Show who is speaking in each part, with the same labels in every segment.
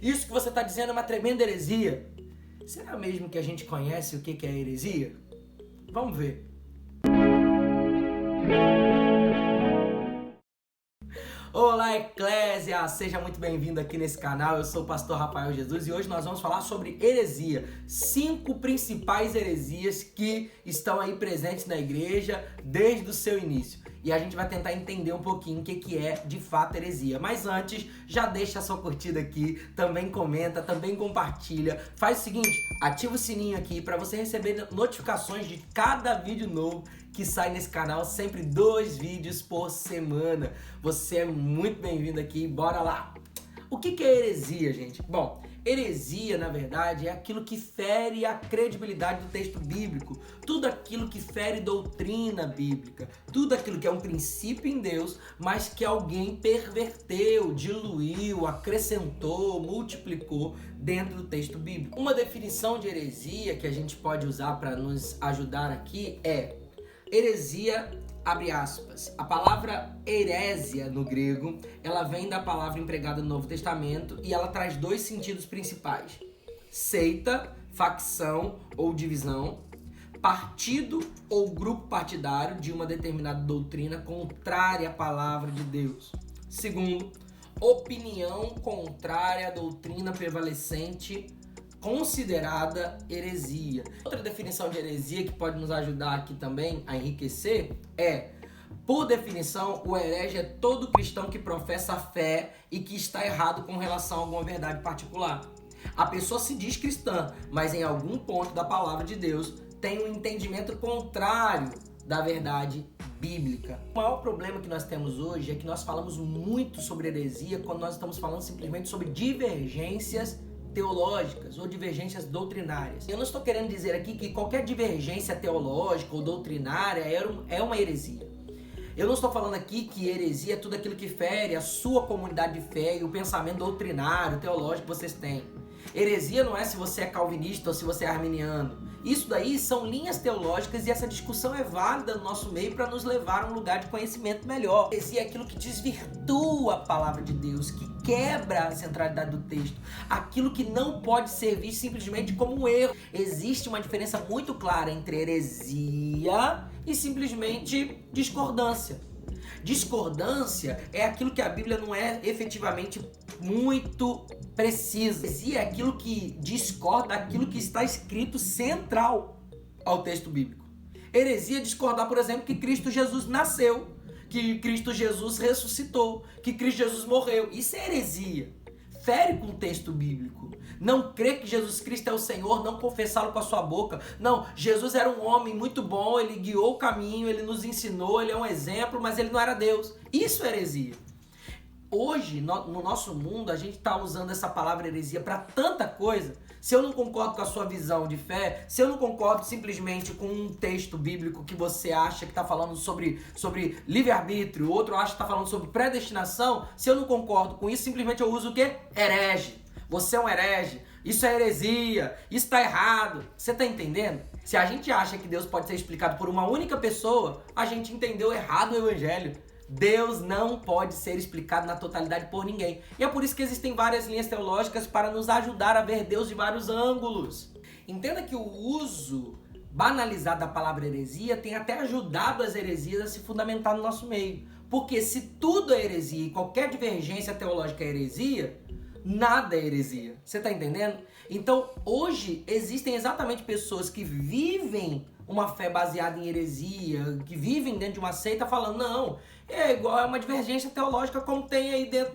Speaker 1: Isso que você está dizendo é uma tremenda heresia. Será mesmo que a gente conhece o que é heresia? Vamos ver. Olá, Eclésia! Seja muito bem-vindo aqui nesse canal. Eu sou o pastor Rafael Jesus e hoje nós vamos falar sobre heresia. 5 principais heresias que estão aí presentes na igreja desde o seu início. E a gente vai tentar entender um pouquinho o que é de fato heresia. Mas antes, já deixa a sua curtida aqui, também comenta, também compartilha. Faz o seguinte, ativa o sininho aqui para você receber notificações de cada vídeo novo que sai nesse canal, sempre 2 vídeos por semana. Você é muito bem-vindo aqui, bora lá! O que é heresia, gente? Bom, heresia, na verdade, é aquilo que fere a credibilidade do texto bíblico, tudo aquilo que fere doutrina bíblica, tudo aquilo que é um princípio em Deus, mas que alguém perverteu, diluiu, acrescentou, multiplicou dentro do texto bíblico. Uma definição de heresia que a gente pode usar para nos ajudar aqui é: heresia, abre aspas, a palavra herésia no grego, ela vem da palavra empregada no Novo Testamento e ela traz 2 sentidos principais: seita, facção ou divisão, partido ou grupo partidário de uma determinada doutrina contrária à palavra de Deus. Segundo, opinião contrária à doutrina prevalecente, considerada heresia. Outra definição de heresia que pode nos ajudar aqui também a enriquecer é: por definição, o herege é todo cristão que professa a fé e que está errado com relação a alguma verdade particular. A pessoa se diz cristã, mas em algum ponto da palavra de Deus tem um entendimento contrário da verdade bíblica. O maior problema que nós temos hoje é que nós falamos muito sobre heresia quando nós estamos falando simplesmente sobre divergências teológicas ou divergências doutrinárias. Eu não estou querendo dizer aqui que qualquer divergência teológica ou doutrinária é uma heresia. Eu não estou falando aqui que heresia é tudo aquilo que fere a sua comunidade de fé e o pensamento doutrinário, teológico que vocês têm. Heresia não é se você é calvinista ou se você é arminiano. Isso daí são linhas teológicas e essa discussão é válida no nosso meio para nos levar a um lugar de conhecimento melhor. Heresia é aquilo que desvirtua a palavra de Deus, que quebra a centralidade do texto, aquilo que não pode ser visto simplesmente como um erro. Existe uma diferença muito clara entre heresia e simplesmente discordância. Discordância é aquilo que a Bíblia não é efetivamente muito precisa. Heresia é aquilo que discorda daquilo que está escrito central ao texto bíblico. Heresia é discordar, por exemplo, que Cristo Jesus nasceu, que Cristo Jesus ressuscitou, que Cristo Jesus morreu. Isso é heresia. Fere com o texto bíblico. Não crer que Jesus Cristo é o Senhor, não confessá-lo com a sua boca. Não, Jesus era um homem muito bom, ele guiou o caminho, ele nos ensinou, ele é um exemplo, mas ele não era Deus. Isso é heresia. Hoje, no nosso mundo, a gente está usando essa palavra heresia para tanta coisa. Se eu não concordo com a sua visão de fé, se eu não concordo simplesmente com um texto bíblico que você acha que está falando sobre livre-arbítrio, outro acha que está falando sobre predestinação, se eu não concordo com isso, simplesmente eu uso o quê? Herege. Você é um herege, isso é heresia, isso está errado. Você está entendendo? Se a gente acha que Deus pode ser explicado por uma única pessoa, a gente entendeu errado o evangelho. Deus não pode ser explicado na totalidade por ninguém. E é por isso que existem várias linhas teológicas para nos ajudar a ver Deus de vários ângulos. Entenda que o uso banalizado da palavra heresia tem até ajudado as heresias a se fundamentar no nosso meio. Porque se tudo é heresia e qualquer divergência teológica é heresia, nada é heresia. Você está entendendo? Então, hoje existem exatamente pessoas que vivem uma fé baseada em heresia, que vivem dentro de uma seita falando, não, é igual a uma divergência teológica como tem aí dentro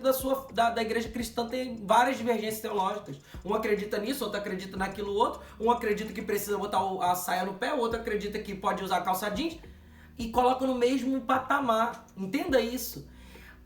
Speaker 1: da igreja cristã, tem várias divergências teológicas. Um acredita nisso, outro acredita naquilo outro, um acredita que precisa botar a saia no pé, o outro acredita que pode usar calça jeans e coloca no mesmo patamar. Entenda isso.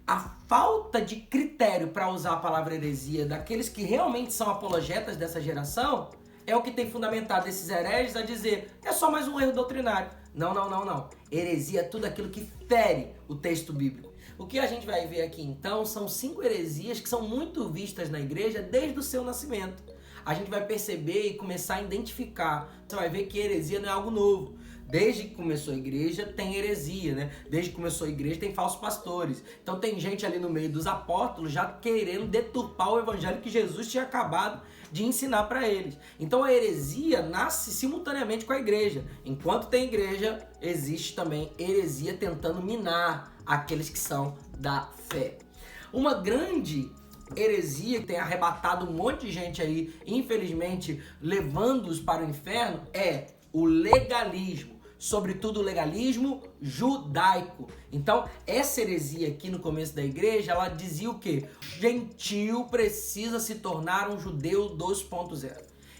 Speaker 1: A falta de critério para usar a palavra heresia daqueles que realmente são apologetas dessa geração é o que tem fundamentado esses hereges a dizer é só mais um erro doutrinário. Não. Heresia é tudo aquilo que fere o texto bíblico. O que a gente vai ver aqui então são 5 heresias que são muito vistas na igreja desde o seu nascimento. a gente vai perceber e começar a identificar. Você vai ver que heresia não é algo novo. Desde que começou a igreja, tem heresia, né? Desde que começou a igreja, tem falsos pastores. Então tem gente ali no meio dos apóstolos já querendo deturpar o evangelho que Jesus tinha acabado de ensinar para eles. Então a heresia nasce simultaneamente com a igreja. Enquanto tem igreja, existe também heresia tentando minar aqueles que são da fé. Uma grande heresia que tem arrebatado um monte de gente aí, infelizmente, levando-os para o inferno, é o legalismo. Sobretudo o legalismo judaico. Então, essa heresia aqui no começo da igreja, ela dizia o quê? Gentil precisa se tornar um judeu 2.0.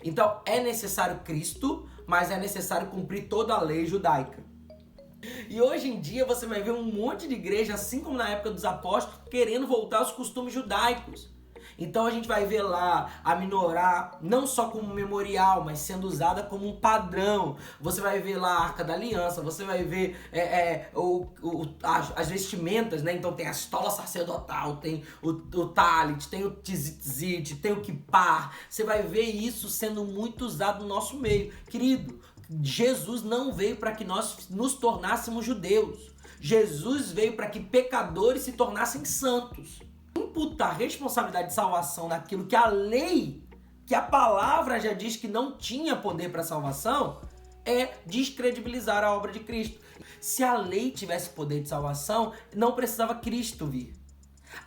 Speaker 1: Então, é necessário Cristo, mas é necessário cumprir toda a lei judaica. E hoje em dia você vai ver um monte de igreja, assim como na época dos apóstolos, querendo voltar aos costumes judaicos. Então a gente vai ver lá a menorá não só como memorial, mas sendo usada como um padrão. Você vai ver lá a Arca da Aliança, você vai ver as vestimentas, né? Então tem a estola sacerdotal, tem o talit, tem o tzitzit, tem o kippar. Você vai ver isso sendo muito usado no nosso meio. Querido, Jesus não veio para que nós nos tornássemos judeus. Jesus veio para que pecadores se tornassem santos. Imputar responsabilidade de salvação naquilo que a lei, que a palavra já diz que não tinha poder para salvação, é descredibilizar a obra de Cristo. Se a lei tivesse poder de salvação, não precisava Cristo vir.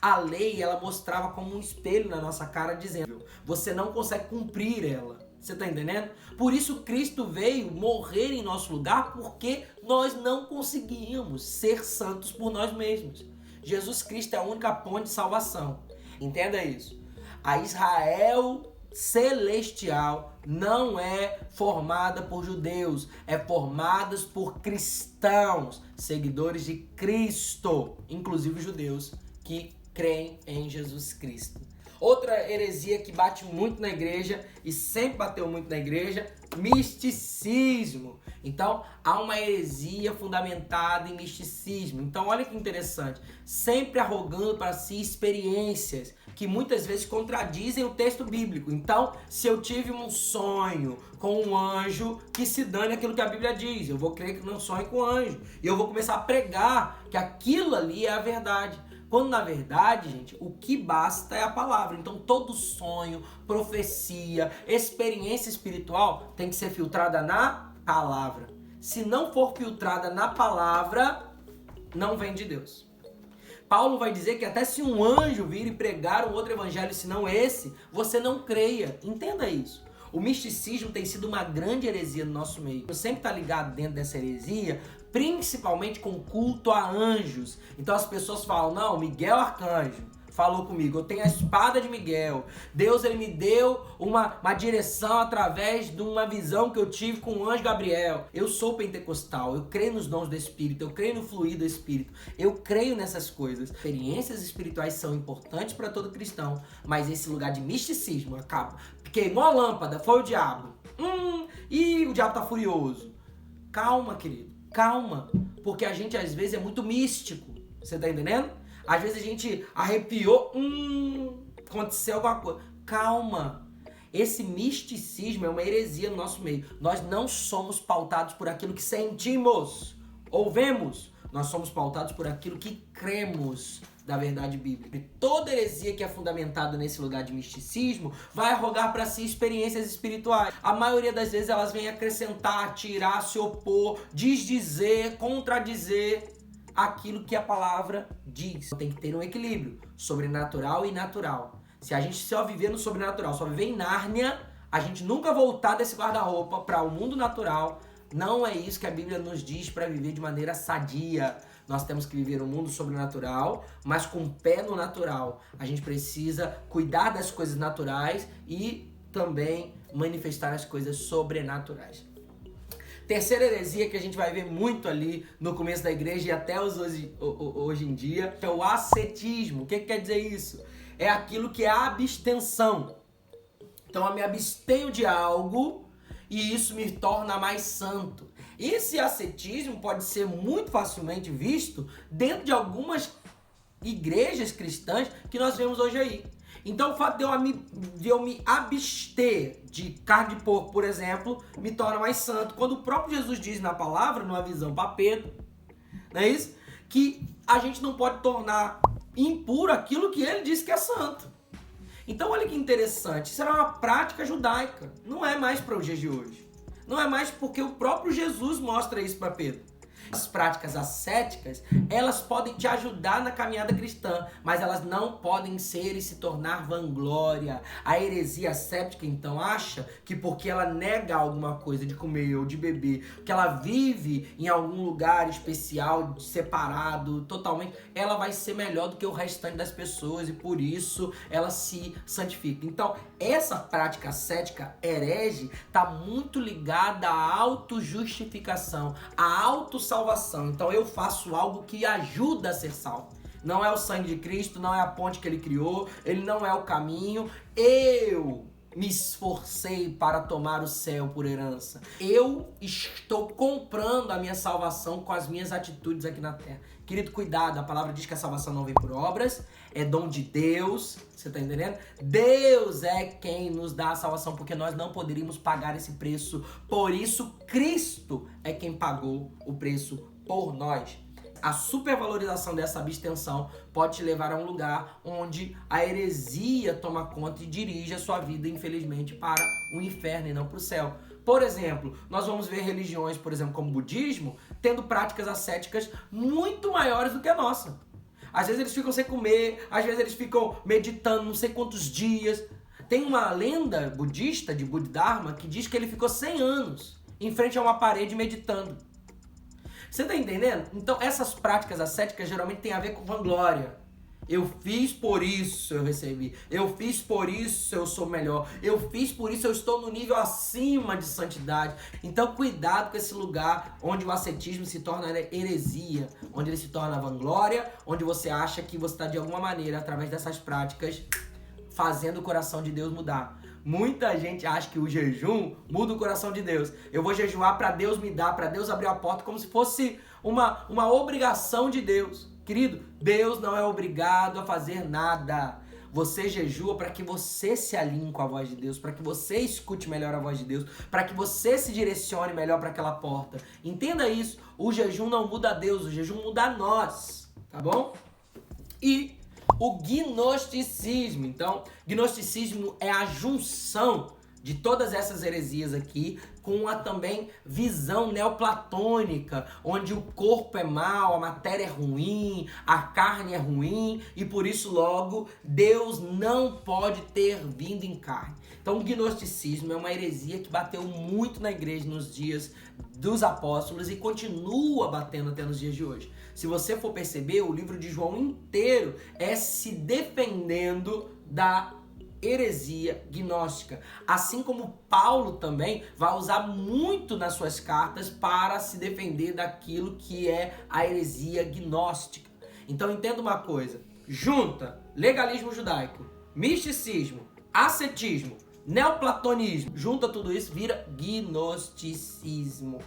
Speaker 1: A lei, ela mostrava como um espelho na nossa cara, dizendo: você não consegue cumprir ela. Você está entendendo? Por isso Cristo veio morrer em nosso lugar, porque nós não conseguíamos ser santos por nós mesmos. Jesus Cristo é a única ponte de salvação. Entenda isso. A Israel celestial não é formada por judeus, é formada por cristãos, seguidores de Cristo, inclusive judeus que creem em Jesus Cristo. Outra heresia que bate muito na igreja e sempre bateu muito na igreja, misticismo. Então, há uma heresia fundamentada em misticismo. Então, olha que interessante. Sempre arrogando para si experiências que muitas vezes contradizem o texto bíblico. Então, se eu tive um sonho com um anjo, que se dane aquilo que a Bíblia diz. Eu vou crer que não sonho com anjo. E eu vou começar a pregar que aquilo ali é a verdade. Quando na verdade, gente, o que basta é a palavra. Então todo sonho, profecia, experiência espiritual tem que ser filtrada na palavra. Se não for filtrada na palavra, não vem de Deus. Paulo vai dizer que até se um anjo vir e pregar um outro evangelho senão esse, você não creia. Entenda isso. O misticismo tem sido uma grande heresia no nosso meio. Eu sempre está ligado dentro dessa heresia, principalmente com culto a anjos. Então as pessoas falam: não, Miguel Arcanjo falou comigo, eu tenho a espada de Miguel. Deus, ele me deu uma direção através de uma visão que eu tive com o anjo Gabriel. Eu sou pentecostal, eu creio nos dons do Espírito, eu creio no fluir do Espírito, eu creio nessas coisas. Experiências espirituais são importantes para todo cristão, mas esse lugar de misticismo acaba. Queimou a lâmpada, foi o diabo. E o diabo tá furioso. Calma, querido, calma, porque a gente às vezes é muito místico. Você tá entendendo? Às vezes a gente arrepiou, aconteceu alguma coisa. Calma. Esse misticismo é uma heresia no nosso meio. Nós não somos pautados por aquilo que sentimos ou vemos. Nós somos pautados por aquilo que cremos da verdade bíblica. E toda heresia que é fundamentada nesse lugar de misticismo vai arrogar para si experiências espirituais. A maioria das vezes elas vêm acrescentar, tirar, se opor, desdizer, contradizer aquilo que a palavra diz. Tem que ter um equilíbrio sobrenatural e natural. Se a gente só viver no sobrenatural, só viver em Nárnia, a gente nunca voltar desse guarda-roupa para o mundo natural. Não é isso que a Bíblia nos diz para viver de maneira sadia. Nós temos que viver um mundo sobrenatural, mas com o pé no natural. A gente precisa cuidar das coisas naturais e também manifestar as coisas sobrenaturais. Terceira heresia que a gente vai ver muito ali no começo da igreja e até hoje em dia é o ascetismo. O que quer dizer isso? É aquilo que é a abstenção. Então eu me abstenho de algo e isso me torna mais santo. Esse ascetismo pode ser muito facilmente visto dentro de algumas igrejas cristãs que nós vemos hoje aí. Então o fato de eu me abster de carne de porco, por exemplo, me torna mais santo. Quando o próprio Jesus diz na palavra, numa visão para Pedro, não é isso? Que a gente não pode tornar impuro aquilo que ele disse que é santo. Então olha que interessante, isso era uma prática judaica, não é mais para os dias de hoje. Não é mais porque o próprio Jesus mostra isso para Pedro. As práticas ascéticas, elas podem te ajudar na caminhada cristã, mas elas não podem ser e se tornar vanglória. A heresia ascética, então, acha que porque ela nega alguma coisa de comer ou de beber, que ela vive em algum lugar especial, separado, totalmente, ela vai ser melhor do que o restante das pessoas e por isso ela se santifica. Então, essa prática ascética herege está muito ligada à autojustificação, à autossalvação. Então eu faço algo que ajuda a ser salvo. Não é o sangue de Cristo, não é a ponte que ele criou, ele não é o caminho. Eu me esforcei para tomar o céu por herança. Eu estou comprando a minha salvação com as minhas atitudes aqui na terra. Querido, cuidado, a palavra diz que a salvação não vem por obras, é dom de Deus, você tá entendendo? Deus é quem nos dá a salvação, porque nós não poderíamos pagar esse preço. Por isso, Cristo é quem pagou o preço por nós. A supervalorização dessa abstenção pode te levar a um lugar onde a heresia toma conta e dirige a sua vida, infelizmente, para o inferno e não para o céu. Por exemplo, nós vamos ver religiões, por exemplo, como o budismo, tendo práticas ascéticas muito maiores do que a nossa. Às vezes eles ficam sem comer, às vezes eles ficam meditando não sei quantos dias. Tem uma lenda budista de Bodhidharma que diz que ele ficou 100 anos em frente a uma parede meditando. Você tá entendendo? Então essas práticas ascéticas geralmente têm a ver com vanglória. Eu fiz por isso eu recebi. Eu fiz por isso eu sou melhor. Eu fiz por isso eu estou no nível acima de santidade. Então cuidado com esse lugar onde o ascetismo se torna heresia, onde ele se torna vanglória, onde você acha que você está de alguma maneira, através dessas práticas, fazendo o coração de Deus mudar. Muita gente acha que o jejum muda o coração de Deus. Eu vou jejuar para Deus me dar, para Deus abrir a porta, como se fosse uma obrigação de Deus. Querido, Deus não é obrigado a fazer nada. Você jejua para que você se alinhe com a voz de Deus, para que você escute melhor a voz de Deus, para que você se direcione melhor para aquela porta. Entenda isso, o jejum não muda a Deus, o jejum muda a nós, tá bom? E o gnosticismo. Então, gnosticismo é a junção de todas essas heresias aqui com a também visão neoplatônica, onde o corpo é mau, a matéria é ruim, a carne é ruim e por isso logo Deus não pode ter vindo em carne. Então o gnosticismo é uma heresia que bateu muito na igreja nos dias dos apóstolos e continua batendo até nos dias de hoje. Se você for perceber, o livro de João inteiro é se defendendo da heresia gnóstica, assim como Paulo também vai usar muito nas suas cartas para se defender daquilo que é a heresia gnóstica. Então entenda uma coisa, junta legalismo judaico, misticismo, ascetismo, neoplatonismo, junta tudo isso, vira gnosticismo.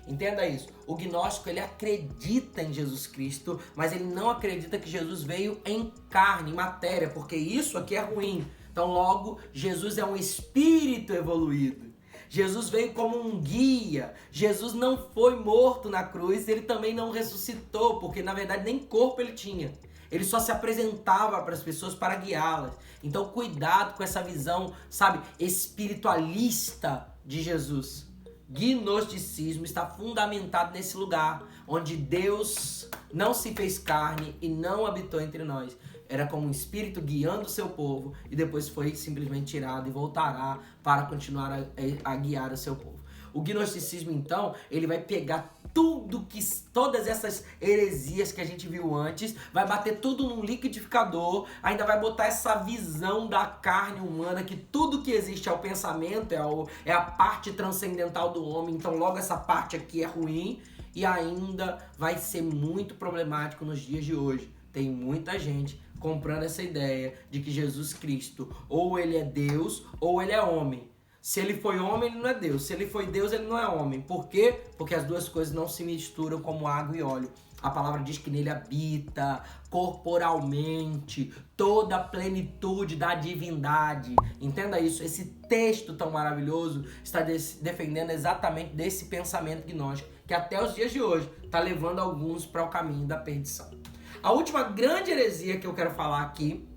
Speaker 1: Entenda isso, o gnóstico ele acredita em Jesus Cristo, mas ele não acredita que Jesus veio em carne, em matéria, porque isso aqui é ruim. Então logo, Jesus é um espírito evoluído. Jesus veio como um guia, Jesus não foi morto na cruz, ele também não ressuscitou, porque na verdade nem corpo ele tinha. Ele só se apresentava para as pessoas para guiá-las. Então cuidado com essa visão, sabe, espiritualista de Jesus. Gnosticismo está fundamentado nesse lugar, onde Deus não se fez carne e não habitou entre nós. Era como um espírito guiando o seu povo e depois foi simplesmente tirado e voltará para continuar a guiar o seu povo. O gnosticismo, então, ele vai pegar todas essas heresias que a gente viu antes, vai bater tudo num liquidificador, ainda vai botar essa visão da carne humana, que tudo que existe é o pensamento, é a parte transcendental do homem, então logo essa parte aqui é ruim e ainda vai ser muito problemático nos dias de hoje. Tem muita gente comprando essa ideia de que Jesus Cristo ou ele é Deus ou ele é homem. Se ele foi homem, ele não é Deus. Se ele foi Deus, ele não é homem. Por quê? Porque as duas coisas não se misturam como água e óleo. a palavra diz que nele habita corporalmente toda a plenitude da divindade. Entenda isso, esse texto tão maravilhoso está defendendo exatamente desse pensamento gnóstico, que até os dias de hoje está levando alguns para o caminho da perdição. A última grande heresia que eu quero falar aqui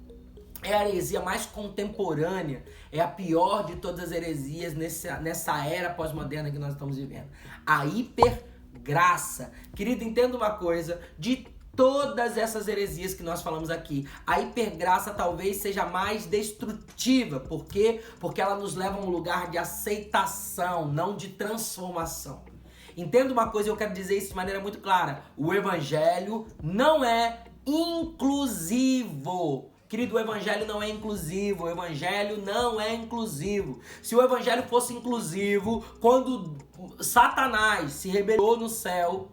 Speaker 1: é a heresia mais contemporânea, é a pior de todas as heresias nessa era pós-moderna que nós estamos vivendo. A hipergraça. Querido, entenda uma coisa, de todas essas heresias que nós falamos aqui, a hipergraça talvez seja mais destrutiva. Por quê? Porque ela nos leva a um lugar de aceitação, não de transformação. Entenda uma coisa, eu quero dizer isso de maneira muito clara. O evangelho não é inclusivo. Querido, o evangelho não é inclusivo, o evangelho não é inclusivo. Se o evangelho fosse inclusivo, quando Satanás se rebelou no céu,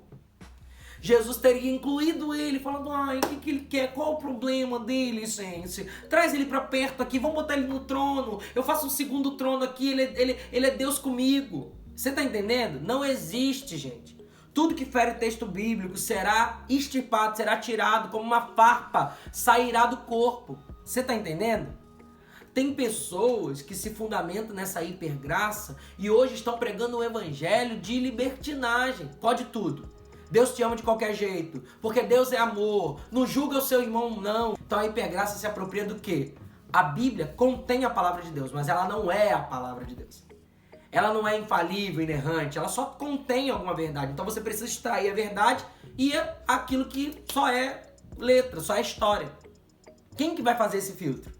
Speaker 1: Jesus teria incluído ele, falando, ai, o que ele quer? Qual o problema dele, gente? Traz ele pra perto aqui, vamos botar ele no trono. Eu faço um segundo trono aqui, ele é Deus comigo. Você tá entendendo? Não existe, gente. Tudo que fere o texto bíblico será extirpado, será tirado como uma farpa, sairá do corpo. Você está entendendo? Tem pessoas que se fundamentam nessa hipergraça e hoje estão pregando um evangelho de libertinagem. Pode tudo. Deus te ama de qualquer jeito, porque Deus é amor. Não julga o seu irmão, não. Então a hipergraça se apropria do quê? A Bíblia contém a palavra de Deus, mas ela não é a palavra de Deus. Ela não é infalível, inerrante, ela só contém alguma verdade. Então você precisa extrair a verdade e aquilo que só é letra, só é história. Quem que vai fazer esse filtro?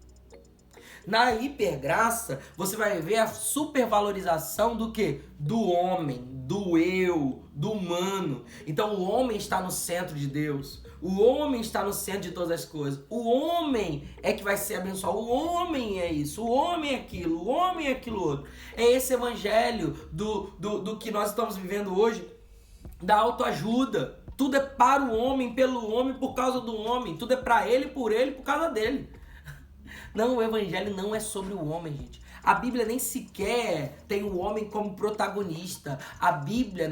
Speaker 1: Na hipergraça, você vai ver a supervalorização do quê? Do homem, do eu, do humano. Então o homem está no centro de Deus. O homem está no centro de todas as coisas. O homem é que vai ser abençoado. O homem é isso. O homem é aquilo. O homem é aquilo outro. É esse evangelho do que nós estamos vivendo hoje, da autoajuda. Tudo é para o homem, pelo homem, por causa do homem. Tudo é para ele, por causa dele. Não, o evangelho não é sobre o homem, gente. A Bíblia nem sequer tem o homem como protagonista. Na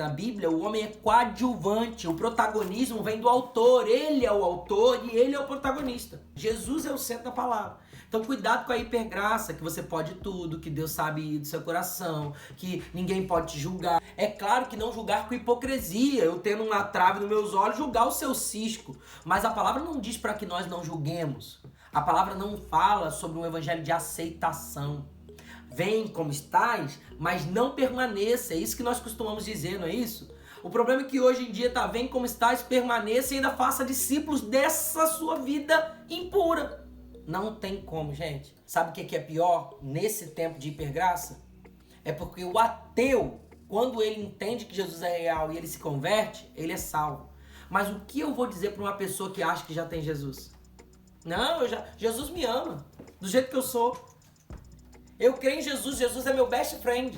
Speaker 1: Bíblia, o homem é coadjuvante. O protagonismo vem do autor. Ele é o autor e ele é o protagonista. Jesus é o centro da palavra. Então cuidado com a hipergraça, que você pode tudo, que Deus sabe do seu coração, que ninguém pode te julgar. É claro que não julgar com hipocrisia, eu tendo uma trave nos meus olhos, julgar o seu cisco. Mas a palavra não diz para que nós não julguemos. A palavra não fala sobre um evangelho de aceitação. Vem como estás, mas não permaneça. É isso que nós costumamos dizer, não é isso? O problema é que hoje em dia tá vem como estás, permaneça e ainda faça discípulos dessa sua vida impura. Não tem como, gente. Sabe o que é pior nesse tempo de hipergraça? É porque o ateu, quando ele entende que Jesus é real e ele se converte, ele é salvo. Mas o que eu vou dizer para uma pessoa que acha que já tem Jesus? Não, Jesus me ama, do jeito que eu sou. Eu creio em Jesus, Jesus é meu best friend.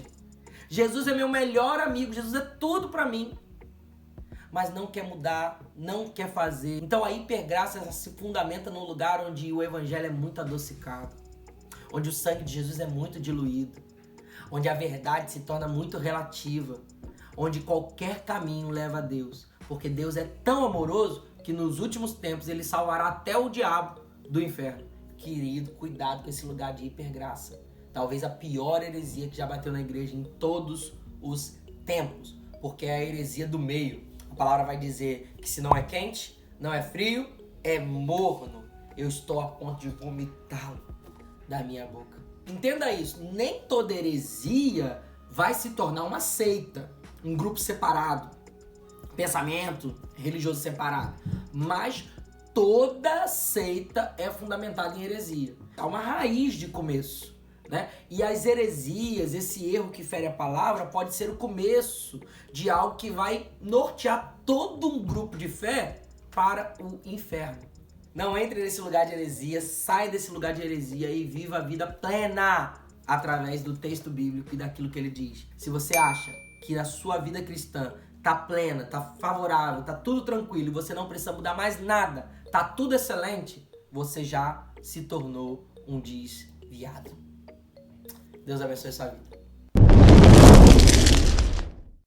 Speaker 1: Jesus é meu melhor amigo, Jesus é tudo pra mim. Mas não quer mudar, não quer fazer. Então a hipergraça se fundamenta num lugar onde o evangelho é muito adocicado. Onde o sangue de Jesus é muito diluído. Onde a verdade se torna muito relativa. Onde qualquer caminho leva a Deus. Porque Deus é tão amoroso que nos últimos tempos ele salvará até o diabo do inferno. Querido, cuidado com esse lugar de hipergraça. Talvez a pior heresia que já bateu na igreja em todos os tempos. Porque é a heresia do meio. A palavra vai dizer que se não é quente, não é frio, é morno. Eu estou a ponto de vomitá-lo da minha boca. Entenda isso. Nem toda heresia vai se tornar uma seita. Um grupo separado. Pensamento religioso separado. Mas toda seita é fundamentada em heresia. Há uma raiz de começo. Né? E as heresias, esse erro que fere a palavra, pode ser o começo de algo que vai nortear todo um grupo de fé para o inferno. Não entre nesse lugar de heresia, saia desse lugar de heresia e viva a vida plena através do texto bíblico e daquilo que ele diz. Se você acha que a sua vida cristã tá plena, tá favorável, tá tudo tranquilo e você não precisa mudar mais nada, tá tudo excelente, você já se tornou um desviado. Deus abençoe a sua vida.